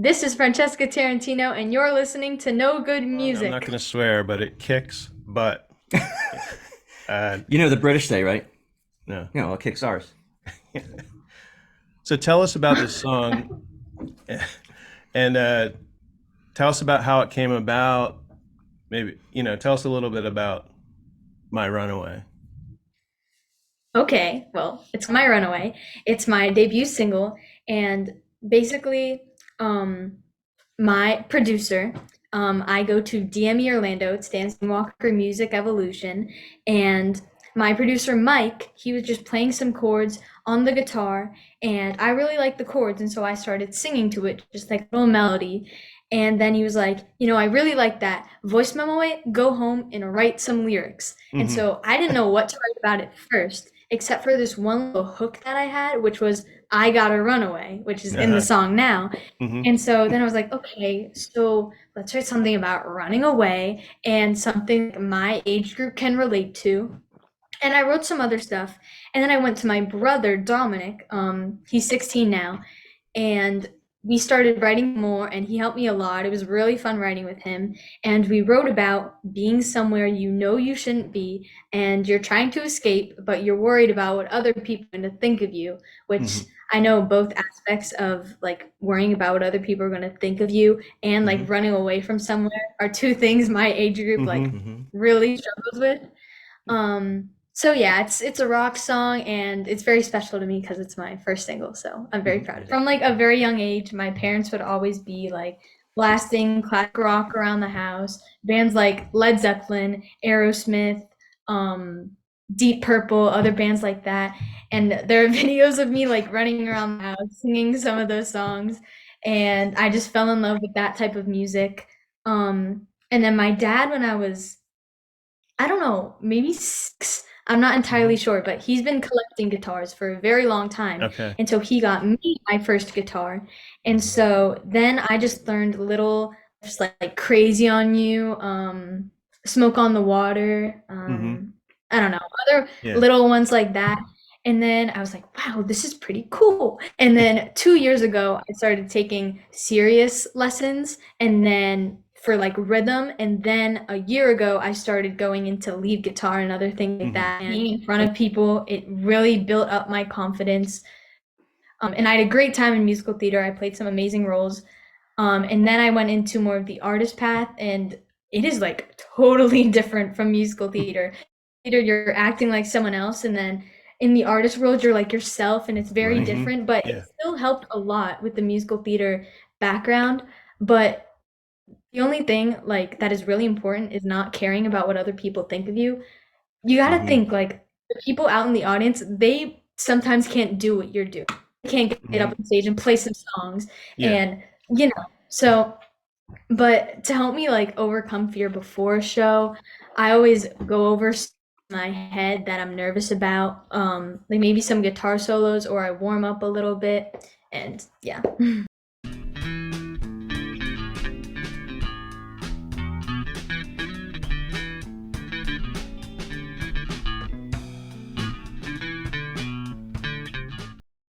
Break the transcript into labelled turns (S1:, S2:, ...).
S1: This is Francesca Tarantino, and you're listening to No Good
S2: I'm not going
S1: Music.
S2: to swear, but it kicks butt.
S3: You know the British say, right?
S2: No.
S3: You know, it kicks ours.
S2: So tell us about this song, and tell us about how it came about. Maybe tell us a little bit about My Runaway.
S1: Okay, well, it's my Runaway. It's my debut single, and basically, um, my producer, I go to DME Orlando. It stands for Walker Music Evolution, and my producer Mike, he was just playing some chords on the guitar, and I really liked the chords, and so I started singing to it, just like a little melody. And then he was like, I really like that. Voice memo it, go home and write some lyrics. And
S2: Mm-hmm.
S1: so I didn't know what to write about it first, except for this one little hook that I had, which was I Gotta Run Away, which is in the
S2: Uh-huh.
S1: song now.
S2: Mm-hmm.
S1: And so then I was like, okay, so let's write something about running away and something my age group can relate to. And I wrote some other stuff. And then I went to my brother, Dominic. He's 16 now. And we started writing more, and he helped me a lot. It was really fun writing with him. And we wrote about being somewhere you know you shouldn't be, and you're trying to escape, but you're worried about what other people are going to think of you, which
S2: Mm-hmm.
S1: I know both aspects of like worrying about what other people are going to think of you and
S2: Mm-hmm.
S1: like running away from somewhere are two things my age group like
S2: Mm-hmm.
S3: Hmm.
S1: really struggles with. So yeah, it's a rock song and it's very special to me because it's my first single, so I'm very
S2: Mm-hmm.
S1: proud of it. From like a very young age, my parents would always be like blasting classic rock around the house, bands like Led Zeppelin, Aerosmith, um, Deep Purple, other bands like that. And there are videos of me like running around the house singing some of those songs, and I just fell in love with that type of music. And then my dad, when I was I don't know, maybe 6. I'm not
S2: Mm-hmm.
S1: entirely sure, but he's been collecting guitars for a very long time.
S2: Okay.
S1: And so he got me my first guitar. And so then I just learned little just like Crazy on You, Smoke on the Water,
S2: Mm-hmm.
S1: I don't know, other
S2: Yeah.
S1: little ones like that. And then I was like, wow, this is pretty cool. And then 2 years ago, I started taking serious lessons and then for like rhythm. And then a year ago, I started going into lead guitar and other things like
S2: Mm-hmm.
S1: that. And being in front of people, it really built up my confidence. And I had a great time in musical theater. I played some amazing roles. And then I went into more of the artist path, and it is like totally different from musical theater. Theater, you're acting like someone else, and then in the artist world, you're like yourself, and it's very
S3: Right.
S2: Mm-hmm.
S1: different. But it
S2: Yeah.
S1: still helped a lot with the musical theater background. But the only thing like that is really important is not caring about what other people think of you. You gotta
S2: Mm-hmm.
S1: think like the people out in the audience, they sometimes can't do what you're doing. They can't get
S2: Mm-hmm.
S1: up on stage and play some songs
S2: Yeah.
S1: and so but to help me like overcome fear before a show, I always go over in my head that I'm nervous about, like maybe some guitar solos or I warm up a little bit and yeah.